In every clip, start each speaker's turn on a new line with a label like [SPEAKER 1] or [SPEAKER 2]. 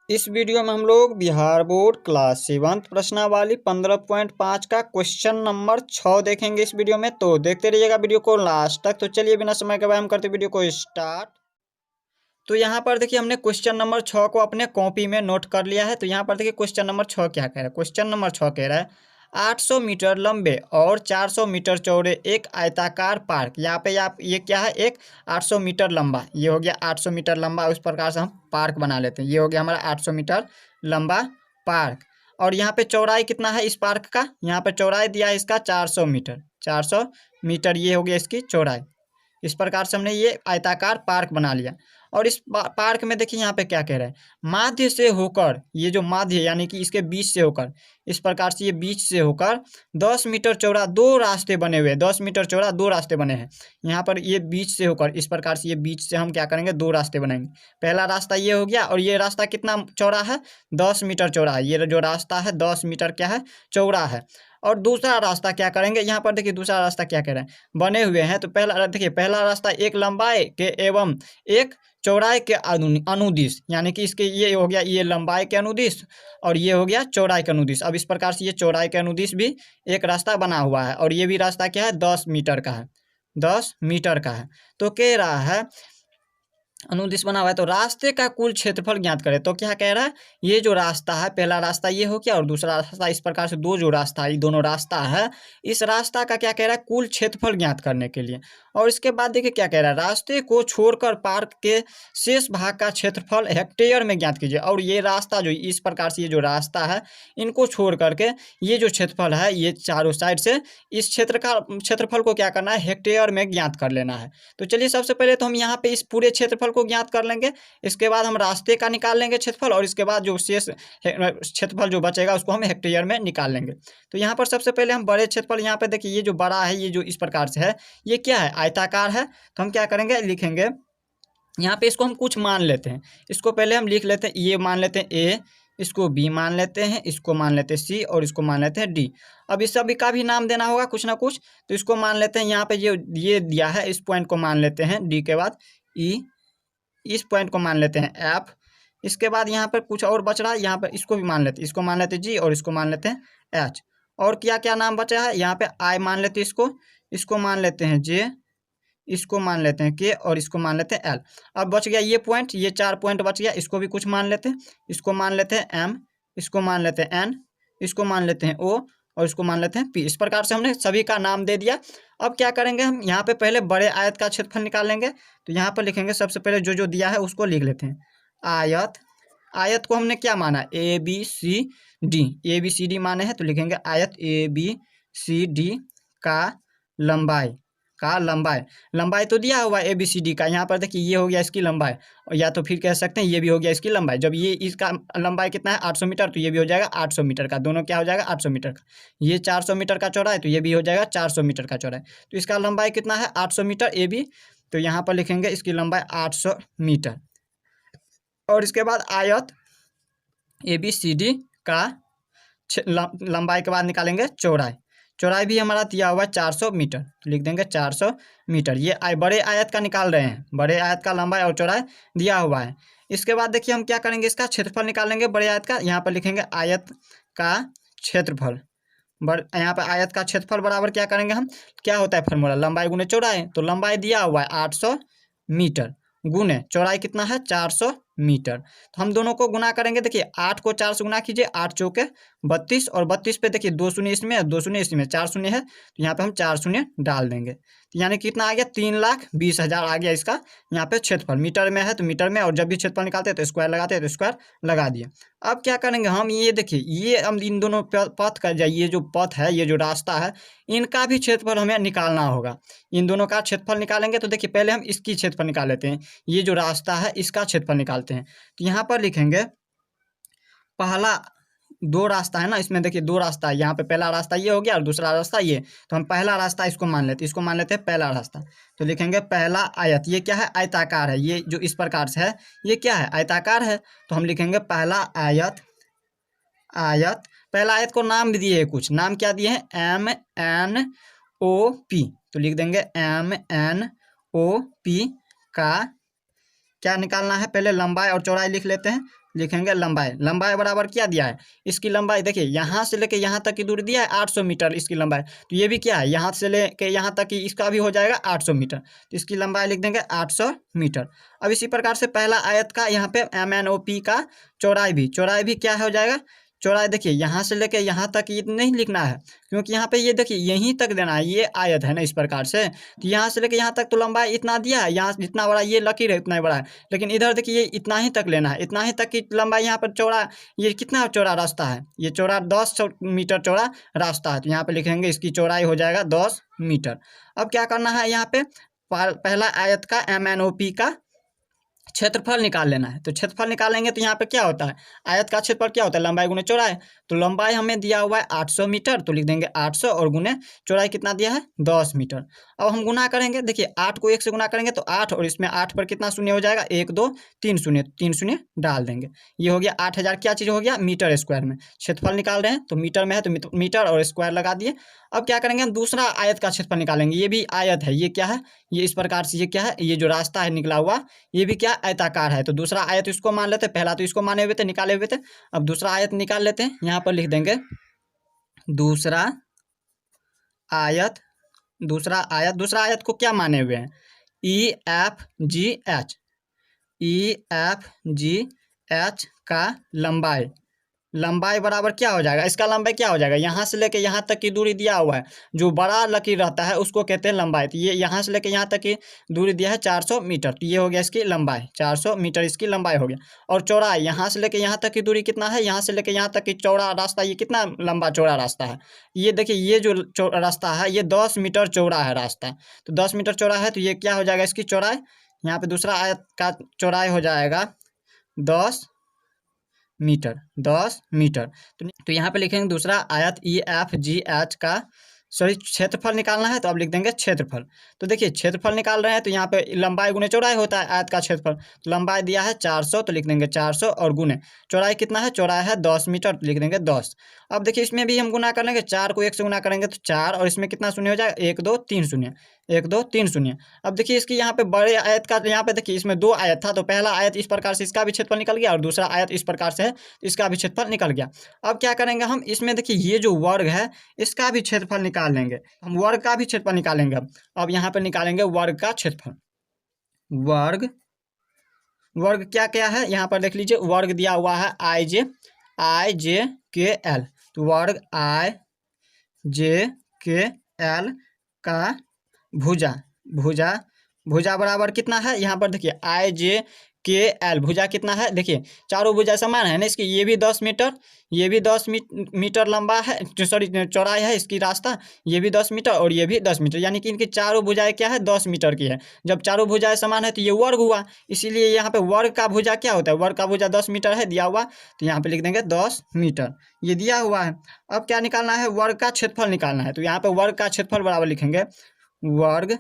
[SPEAKER 1] इस वीडियो में हम लोग बिहार बोर्ड क्लास 7th प्रश्नावली 15.5 का क्वेश्चन नंबर 6 देखेंगे इस वीडियो में। तो देखते रहिएगा वीडियो को लास्ट तक। तो चलिए बिना समय के हम करते वीडियो को स्टार्ट। तो यहाँ पर देखिए हमने क्वेश्चन नंबर 6 को अपने कॉपी में नोट कर लिया है। तो यहाँ पर देखिए क्वेश्चन नंबर 6 क्या कह रहा है। क्वेश्चन नंबर 6 कह रहा है 800 मीटर लंबे और 400 मीटर चौड़े एक आयताकार पार्क। यहाँ पे आप ये क्या है, एक 800 मीटर लंबा, ये हो गया 800 मीटर लंबा। उस प्रकार से हम पार्क बना लेते हैं। ये हो गया हमारा 800 मीटर लंबा पार्क। और यहाँ पे चौड़ाई कितना है इस पार्क का, यहाँ पे चौड़ाई दिया है इसका 400 मीटर। 400 मीटर ये हो गया इसकी चौड़ाई। इस प्रकार से हमने ये आयताकार पार्क बना लिया। और इस पार्क में देखिए यहाँ पे क्या कह रहा है, माध्य से होकर, ये जो माध्य यानी कि इसके बीच से होकर, इस प्रकार से ये बीच से होकर 10 मीटर चौड़ा दो रास्ते बने हुए हैं। 10 मीटर चौड़ा दो रास्ते बने हैं। यहाँ पर ये बीच से होकर, इस प्रकार से ये बीच से हम क्या करेंगे, दो रास्ते बनाएंगे। पहला रास्ता ये हो गया, और ये रास्ता कितना चौड़ा है, 10 मीटर चौड़ा है। ये जो रास्ता है 10 मीटर क्या है, चौड़ा है। और दूसरा रास्ता क्या करेंगे, यहाँ पर देखिए दूसरा रास्ता क्या कह रहे हैं, बने हुए हैं। तो पहला देखिए, पहला रास्ता एक लंबाई के एवं एक चौड़ाई के अनुदिश, यानी कि इसके ये हो गया, ये लंबाई के अनुदिश और ये हो गया चौड़ाई के अनुदिश। अब इस प्रकार से ये चौड़ाई के अनुदिश भी एक रास्ता बना हुआ है, और ये भी रास्ता क्या है, 10 मीटर का है। 10 मीटर का है। तो कह रहा है अनुदिश बना हुआ है, तो रास्ते का कुल क्षेत्रफल ज्ञात करें। तो क्या कह रहा है, ये जो रास्ता है, पहला रास्ता ये हो गया और दूसरा रास्ता, इस प्रकार से दो जो रास्ता है, ये दोनों रास्ता है, इस रास्ता का क्या कह रहा है, कुल क्षेत्रफल ज्ञात करने के लिए। और इसके बाद देखिए क्या कह रहा है, रास्ते को छोड़कर पार्क के शेष भाग का क्षेत्रफल हेक्टेयर में ज्ञात कीजिए। और ये रास्ता जो इस प्रकार से, ये जो रास्ता है, इनको छोड़ करके ये जो क्षेत्रफल है, ये चारों साइड से इस क्षेत्र का क्षेत्रफल को क्या करना है, हेक्टेयर में ज्ञात कर लेना है। तो चलिए सबसे पहले तो हम यहाँ पे इस पूरे क्षेत्रफल को ज्ञात कर लेंगे। इसके बाद हम रास्ते का निकाल लेंगे क्षेत्रफल, और इसके बाद जो शेष क्षेत्रफल जो बचेगा उसको हम हेक्टेयर में निकाल लेंगे। तो यहाँ पर सबसे पहले हम बड़े क्षेत्रफल, यहाँ पे देखिए ये जो बड़ा है, ये जो इस प्रकार से है, ये क्या है, आयताकार है। तो हम क्या करेंगे, लिखेंगे यहाँ पे, इसको हम कुछ मान लेते हैं। इसको पहले हम लिख लेते हैं, ये मान लेते हैं ए, इसको बी मान लेते हैं, इसको मान लेते हैं सी, और इसको मान लेते हैं डी। अब इस सभी का भी नाम देना होगा कुछ ना कुछ। तो इसको मान लेते हैं, यहाँ पे ये दिया है, इस पॉइंट को मान लेते हैं डी के बाद ई, इस पॉइंट को मान लेते हैं एफ। इसके बाद यहाँ पर कुछ और बच रहा है, यहाँ पर इसको भी मान लेते हैं, इसको मान लेते हैं जी, और इसको मान लेते हैं एच। और क्या क्या नाम बचा है, यहाँ पे आई मान लेते हैं, इसको मान लेते हैं जे, इसको मान लेते हैं के, और इसको मान लेते हैं एल। अब बच गया ये पॉइंट, ये 4 पॉइंट बच गया, इसको भी कुछ मान लेते हैं। इसको मान लेते हैं एम, इसको मान लेते हैं एन, इसको मान लेते हैं ओ, और इसको मान लेते हैं पी। इस प्रकार से हमने सभी का नाम दे दिया। अब क्या करेंगे, हम यहाँ पे पहले बड़े आयत का क्षेत्रफल निकालेंगे। तो यहाँ पर लिखेंगे, सबसे पहले जो जो दिया है उसको लिख लेते हैं। आयत, आयत को हमने क्या माना, A B C D, A B C D माने हैं। तो लिखेंगे आयत ए बी सी डी का लंबाई, का लंबाई, लंबाई तो दिया हुआ है ए बी सी डी का। यहाँ पर देखिए ये हो गया इसकी लंबाई, और या तो फिर कह सकते हैं ये भी हो गया इसकी लंबाई। जब ये इसका लंबाई कितना है 800 मीटर, तो ये भी हो जाएगा 800 मीटर का, दोनों क्या हो जाएगा 800 मीटर का। ये 400 मीटर का चौड़ा है, तो ये भी हो जाएगा 400 मीटर का चौड़ा है। तो इसका लंबाई कितना है 800 मीटर ए बी। तो यहाँ पर लिखेंगे इसकी लंबाई 800 मीटर। और इसके बाद आयत ए बी सी डी का लंबाई के बाद निकालेंगे चौड़ाई। चौड़ाई भी हमारा दिया हुआ है 400 मीटर, तो लिख देंगे 400 मीटर। ये बड़े आयत का निकाल रहे हैं, बड़े आयत का लंबाई और चौड़ाई दिया हुआ है। इसके बाद देखिए हम क्या करेंगे, इसका क्षेत्रफल निकालेंगे बड़े आयत का। यहाँ पर लिखेंगे आयत का क्षेत्रफल, यहाँ पर आयत का क्षेत्रफल बराबर क्या करेंगे हम, क्या होता है फॉर्मूला, लंबाई गुने चौड़ाई। तो लंबाई दिया हुआ है 800 मीटर, गुने चौड़ाई कितना है 400 मीटर। तो हम दोनों को गुना करेंगे। देखिए 8 को 4 से गुना कीजिए, 8 चौके 32, और 32 पे देखिए 2 शून्य इसमें, 2 शून्य इसमें, 4 शून्य है, तो यहाँ पे हम 4 शून्य डाल देंगे। तो यानी कितना आ गया, 3,20,000 आ गया इसका यहाँ पे क्षेत्रफल। मीटर में है तो मीटर में, और जब भी क्षेत्रफल निकालते हैं तो स्क्वायर लगाते हैं, तो स्क्वायर लगा दिए। अब क्या करेंगे हम, ये देखिए ये हम इन दोनों पथ का, ये जो पथ है, ये जो रास्ता है, इनका भी क्षेत्रफल हमें निकालना होगा। इन दोनों का क्षेत्रफल निकालेंगे। तो देखिए पहले हम इसकी क्षेत्रफल निकाल लेते हैं, ये जो रास्ता है इसका क्षेत्रफल निकालते हैं। तो यहाँ पर लिखेंगे, पहला दो रास्ता है ना, इसमें देखिए दो रास्ता है, यहाँ पे पहला रास्ता ये हो गया और दूसरा रास्ता ये। तो हम पहला रास्ता इसको मान लेते हैं, इसको मान लेते हैं पहला रास्ता। तो लिखेंगे पहला आयत, ये क्या है, आयताकार है, ये जो इस प्रकार से है ये क्या है, आयताकार है। तो हम लिखेंगे पहला आयत, आयत, पहला आयत को नाम भी दिए है, कुछ नाम क्या दिए हैं, एम एन ओ पी। तो लिख देंगे एम एन ओ पी का क्या निकालना है, पहले लंबाई और चौड़ाई लिख लेते हैं। लिखेंगे लंबाई। लंबाई बराबर क्या दिया है, इसकी लंबाई देखिए यहाँ से लेके यहाँ तक की दूरी दिया है 800 मीटर इसकी लंबाई। तो ये भी क्या है, यहाँ से लेके यहाँ तक की इसका भी हो जाएगा 800 मीटर। तो इसकी लंबाई लिख देंगे 800 मीटर। अब इसी प्रकार से पहला आयत का यहाँ पे MNOP का चौड़ाई भी क्या हो जाएगा, चौड़ाई देखिए यहाँ से लेके यहाँ तक ये नहीं लिखना है, क्योंकि यहाँ पे ये देखिए यहीं तक देना है, ये आयत है ना इस प्रकार से। तो यहाँ से लेके यहाँ तक तो लंबाई इतना दिया है, यहाँ जितना बड़ा ये लकीर है उतना ही बड़ा है, लेकिन इधर देखिए ये इतना ही तक लेना है, इतना ही तक की लंबाई यहाँ पर चौड़ा। ये कितना चौड़ा रास्ता है, ये चौड़ा 10 मीटर चौड़ा रास्ता है। तो यहाँ पे लिखेंगे इसकी चौड़ाई हो जाएगा 10 मीटर। अब क्या करना है, यहाँ पे पहला आयत का MNOP का क्षेत्रफल निकाल लेना है। तो क्षेत्रफल निकालेंगे तो यहाँ पे क्या होता है, आयत का क्षेत्रफल क्या होता है, लंबाई गुने चौड़ाई। तो लंबाई हमें दिया हुआ है 800 मीटर, तो लिख देंगे 800 और गुने चौड़ाई कितना दिया है 10 मीटर। अब हम गुना करेंगे, देखिए 8 को 1 से गुना करेंगे तो 8 और इसमें 8 पर कितना शून्य हो जाएगा, 1 2 3 शून्य, 3 शून्य डाल देंगे। ये हो गया 8000 क्या चीज़ हो गया, मीटर स्क्वायर में। क्षेत्रफल निकाल रहे हैं तो मीटर में है तो मीटर और स्क्वायर लगा दिए। अब क्या करेंगे, हम दूसरा आयत का क्षेत्रफल निकालेंगे। ये भी आयत है, ये क्या है, ये इस प्रकार से, ये क्या है, ये जो रास्ता है निकला हुआ ये भी क्या आयताकार है। तो दूसरा आयत इसको मान लेते हैं, पहला तो इसको माने हुए थे, निकाले हुए थे। अब दूसरा आयत निकाल लेते हैं, यहाँ पर लिख देंगे दूसरा आयत। दूसरा आयत को क्या माने हुए हैं, EFGH। EFGH का लंबाई बराबर क्या हो जाएगा, इसका लंबाई क्या हो जाएगा, यहाँ से लेके यहाँ तक की दूरी दिया हुआ है, जो बड़ा लकीर रहता है उसको कहते हैं लंबाई। तो ये यहाँ से लेके यहाँ तक की दूरी दिया है 400 मीटर, तो ये हो गया इसकी लंबाई, 400 मीटर इसकी लंबाई हो गया। और चौड़ाई यहाँ से लेके यहाँ तक की दूरी कितना है, यहाँ से लेके यहाँ तक की चौड़ा रास्ता, ये कितना लंबा चौड़ा रास्ता है, ये देखिए ये जो रास्ता है ये 10 मीटर चौड़ा है रास्ता। तो 10 मीटर चौड़ा है तो ये क्या हो जाएगा इसकी चौड़ाई, यहाँ पे दूसरा आयत का चौड़ाई हो जाएगा 10 मीटर। तो यहाँ पे लिखेंगे दूसरा आयत EFGH का क्षेत्रफल निकालना है, तो अब लिख देंगे क्षेत्रफल। तो देखिए क्षेत्रफल निकाल रहे हैं तो यहाँ पे लंबाई गुने चौड़ाई होता है आयत का क्षेत्रफल। तो लंबाई दिया है 400, तो लिख देंगे 400 और गुने चौड़ाई कितना है, चौड़ाई है 10 मीटर, तो लिख देंगे 10। अब देखिए इसमें भी हम गुना कर लेंगे, 4 को 1 से गुना करेंगे तो 4 और इसमें कितना शून्य हो जाएगा, 1 2 3 शून्य, 1 2 3 शून्य। अब देखिए इसकी यहाँ पे बड़े आयत का, यहाँ पे देखिए इसमें 2 आयत था, तो पहला आयत इस प्रकार से इसका भी क्षेत्रफल निकल गया और दूसरा आयत इस प्रकार से है इसका भी क्षेत्रफल निकल गया। अब क्या करेंगे हम, इसमें देखिए ये जो वर्ग है इसका भी क्षेत्रफल निकाल लेंगे, हम वर्ग का भी क्षेत्रफल निकालेंगे। अब यहाँ पे निकालेंगे वर्ग का क्षेत्रफल। वर्ग क्या क्या है, यहाँ पर देख लीजिए वर्ग दिया हुआ है IJKL। तो वर्ग IJKL का भुजा बराबर कितना है, यहाँ पर देखिए IJKL भुजा कितना है, देखिए चारों भुजा समान है ना इसकी, ये भी 10 मीटर, ये भी 10 मीटर लंबा है, सॉरी चौड़ाई है इसकी रास्ता, ये भी 10 मीटर और ये भी 10 मीटर, यानी कि इनकी चारों भुजाएं क्या है 10 मीटर की है। जब चारों भुजाएं समान है तो ये वर्ग हुआ, इसीलिए यहाँ पे वर्ग का भुजा क्या होता है, वर्ग का भुजा 10 मीटर है दिया हुआ, तो यहाँ पे लिख देंगे 10 मीटर, ये दिया हुआ है। अब क्या निकालना है, वर्ग का क्षेत्रफल निकालना है। तो यहाँ पे वर्ग का क्षेत्रफल बराबर लिखेंगे वर्ग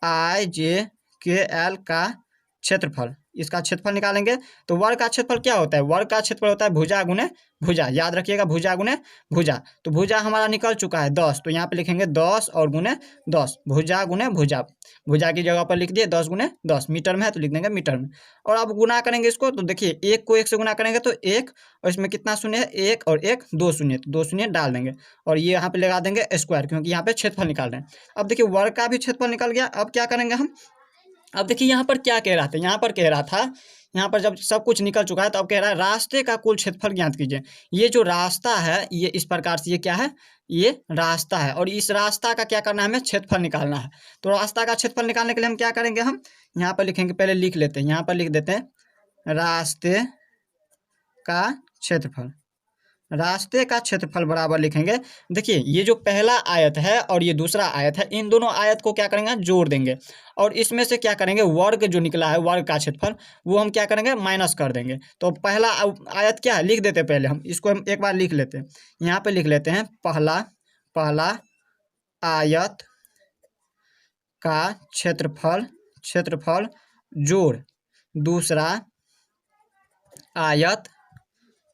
[SPEAKER 1] IJKL का क्षेत्रफल, इसका क्षेत्रफल निकालेंगे। तो वर्ग का क्षेत्रफल क्या होता है, वर्ग का क्षेत्रफल होता है भुजा गुने भुजा, याद रखिएगा भुजा गुने भुजा। तो भुजा हमारा निकल चुका है 10, तो यहाँ पे लिखेंगे 10 और गुने 10, भुजा गुने भुजा, भुजा की जगह पर लिख दिए 10 गुने 10, मीटर में है तो लिख देंगे मीटर में। और अब गुना करेंगे इसको, तो देखिए 1 को 1 से गुना करेंगे तो 1 और इसमें कितना शून्य है, 1 और 1 2 शून्य, तो 2 शून्य डाल देंगे और ये यहाँ पे लगा देंगे स्क्वायर, क्योंकि यहाँ पे क्षेत्रफल निकाल रहे हैं। अब देखिए वर्ग का भी क्षेत्रफल निकल गया। अब क्या करेंगे हम, अब देखिए यहाँ पर क्या कह रहा था, यहाँ पर कह रहा था, यहाँ पर जब सब कुछ निकल चुका है तो अब कह रहा है रास्ते का कुल क्षेत्रफल ज्ञात कीजिए। ये जो रास्ता है ये इस प्रकार से, ये क्या है, ये रास्ता है और इस रास्ता का क्या करना है, हमें क्षेत्रफल निकालना है। तो रास्ता का क्षेत्रफल निकालने के लिए हम क्या करेंगे, हम यहाँ पर लिखेंगे, पहले लिख लेते हैं, यहाँ पर लिख देते हैं रास्ते का क्षेत्रफल। रास्ते का क्षेत्रफल बराबर लिखेंगे, देखिए ये जो पहला आयत है और ये दूसरा आयत है, इन दोनों आयत को क्या करेंगे, जोड़ देंगे और इसमें से क्या करेंगे, वर्ग जो निकला है वर्ग का क्षेत्रफल वो हम क्या करेंगे, माइनस कर देंगे। तो पहला आयत क्या है लिख देते हैं, पहले हम इसको हम एक बार लिख लेते हैं, यहाँ पे लिख लेते हैं पहला आयत का क्षेत्रफल जोड़ दूसरा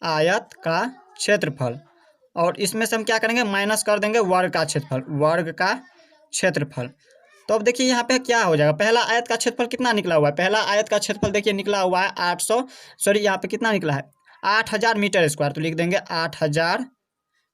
[SPEAKER 1] आयत का क्षेत्रफल, और इसमें से हम क्या करेंगे, माइनस कर देंगे वर्ग का क्षेत्रफल। तो अब देखिए यहाँ पे क्या हो जाएगा, पहला आयत का क्षेत्रफल कितना निकला हुआ है, पहला आयत का क्षेत्रफल देखिए निकला हुआ है 800, सॉरी यहाँ पे कितना निकला है 8000 मीटर स्क्वायर, तो लिख देंगे 8000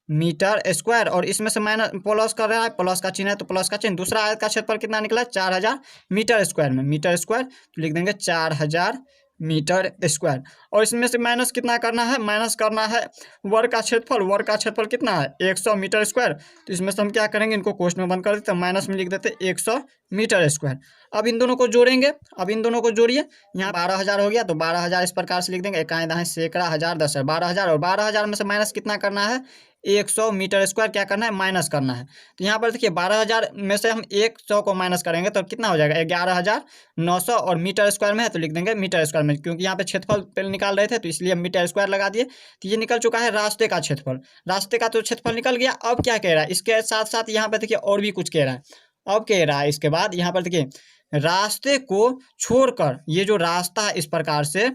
[SPEAKER 1] मीटर स्क्वायर। और इसमें से माइनस प्लस कर रहा है, प्लस का चिन्ह है तो प्लस का चिन्ह। दूसरा आयत का क्षेत्रफल कितना निकला, 4000 मीटर स्क्वायर में, मीटर स्क्वायर, तो लिख देंगे 4000 मीटर स्क्वायर। और इसमें से माइनस कितना करना है, माइनस करना है वर्ग का क्षेत्रफल। वर्ग का क्षेत्रफल कितना है, 100 मीटर स्क्वायर। तो इसमें से हम क्या करेंगे, इनको कोष्ठ में बंद कर देते हैं, माइनस में लिख देते हैं 100 मीटर स्क्वायर। अब इन दोनों को जोड़ेंगे, अब इन दोनों को जोड़िए, यहाँ 12000 हो गया, तो 12000 इस प्रकार से लिख देंगे, इकाई दाएं सैकड़ा हजार दस है 12000, और 12000 में से माइनस कितना करना है, 100 मीटर स्क्वायर क्या करना है, माइनस करना है। तो यहाँ पर देखिए 12000 में से हम 100 को माइनस करेंगे तो कितना हो जाएगा, 11900, और मीटर स्क्वायर में है तो लिख देंगे मीटर स्क्वायर में, क्योंकि यहाँ पे क्षेत्रफल पहले निकाल रहे थे तो इसलिए हम मीटर स्क्वायर लगा दिए। तो ये निकल चुका है रास्ते का क्षेत्रफल, रास्ते का तो क्षेत्रफल निकल गया। अब क्या कह रहा है, इसके साथ साथ यहाँ पे देखिए और भी कुछ कह रहा है। अब कह रहा है इसके बाद यहाँ पर देखिए, रास्ते को छोड़कर, ये जो रास्ता है इस प्रकार से,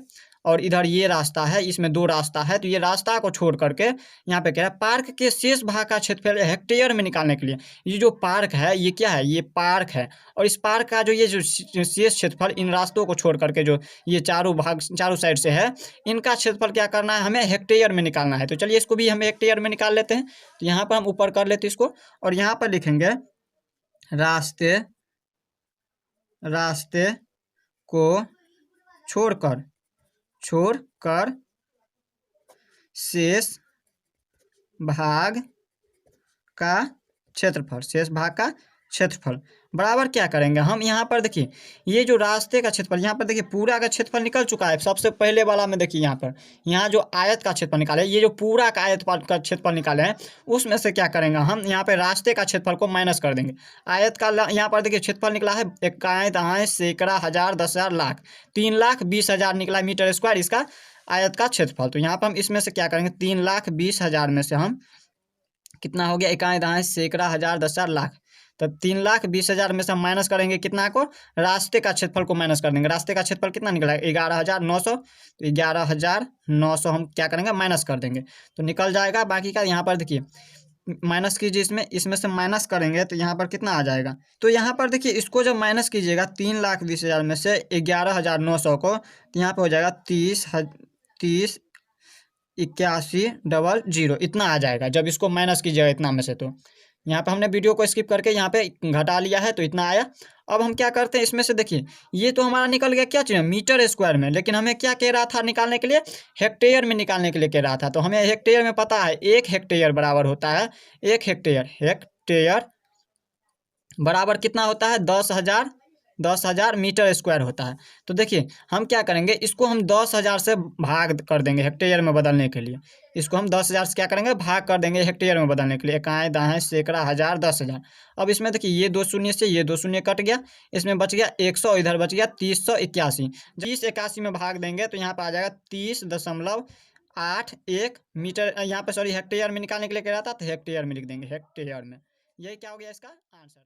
[SPEAKER 1] और इधर ये रास्ता है, इसमें दो रास्ता है, तो ये रास्ता को छोड़ करके यहाँ पे कह रहा है पार्क के शेष भाग का क्षेत्रफल हेक्टेयर में निकालने के लिए। ये जो पार्क है ये क्या है, ये पार्क है, और इस पार्क का जो ये जो शेष क्षेत्रफल, इन रास्तों को छोड़ करके जो ये चारों भाग चारों साइड से है, इनका क्षेत्रफल क्या करना है, हमें हेक्टेयर में निकालना है। तो चलिए इसको भी हमें हेक्टेयर में निकाल लेते हैं। तो यहाँ पर हम ऊपर कर लेते हैं इसको, और यहाँ पर लिखेंगे रास्ते, रास्ते को छोड़कर, छोड़कर शेष भाग का क्षेत्रफल, शेष भाग का क्षेत्रफल बराबर क्या करेंगे हम, यहाँ पर देखिए ये जो रास्ते का क्षेत्रफल, यहाँ पर देखिए पूरा का क्षेत्रफल निकल चुका है। सबसे पहले वाला में देखिए यहाँ पर, यहाँ जो आयत का क्षेत्रफल निकाले, ये जो पूरा का आयत का क्षेत्रफल निकाले हैं, उसमें से क्या करेंगे हम, यहाँ पे रास्ते का क्षेत्रफल को माइनस कर देंगे। आयत का यहाँ पर देखिए क्षेत्रफल निकला है, इकाई दाएं सैकड़ा हजार दस हजार लाख, 3,20,000 निकला मीटर स्क्वायर इसका आयत का क्षेत्रफल। तो यहाँ पर हम इसमें से क्या करेंगे, 3,20,000 में से हम कितना हो गया, इकाई दाएं सैकड़ा हजार दस हजार लाख, तब 3,20,000 में से हम माइनस करेंगे कितना को, रास्ते का क्षेत्रफल को माइनस कर देंगे। रास्ते का क्षेत्रफल कितना निकला, 11,900, तो 11,900 हम क्या करेंगे, माइनस कर देंगे, तो निकल जाएगा। बाकी का यहाँ पर देखिए माइनस कीजिए, इसमें इसमें से माइनस करेंगे तो यहाँ पर कितना आ जाएगा। तो यहाँ पर देखिए इसको जब माइनस कीजिएगा 3,20,000 में से 11,900 को, तो यहाँ पर हो जाएगा 30 8100 इतना आ जाएगा जब इसको माइनस कीजिएगा इतना में से। तो यहाँ पे हमने वीडियो को स्किप करके यहाँ पे घटा लिया है, तो इतना आया। अब हम क्या करते हैं, इसमें से देखिए ये तो हमारा निकल गया क्या चीज़, मीटर स्क्वायर में, लेकिन हमें क्या कह रहा था निकालने के लिए, हेक्टेयर में निकालने के लिए कह रहा था। तो हमें हेक्टेयर में पता है 1 हेक्टेयर बराबर होता है, 1 हेक्टेयर, हेक्टेयर बराबर कितना होता है, 10,000 मीटर स्क्वायर होता है। तो देखिए हम क्या करेंगे, इसको हम 10,000 से भाग कर देंगे हेक्टेयर में बदलने के लिए। इसको हम 10,000 से क्या करेंगे, भाग कर देंगे हेक्टेयर में बदलने के लिए, इकाई दाएं सैकड़ा हजार 10,000। अब इसमें देखिए ये 2 शून्य से ये 2 शून्य कट गया, इसमें बच गया 100, इधर बच गया 3081। 3081 में भाग देंगे तो यहाँ पर आ जाएगा 30.81 मीटर। यहाँ पे सॉरी हेक्टेयर में निकालने के लिए कह रहा था, तो हेक्टेयर में लिख देंगे, हेक्टेयर में। यही क्या हो गया इसका आंसर।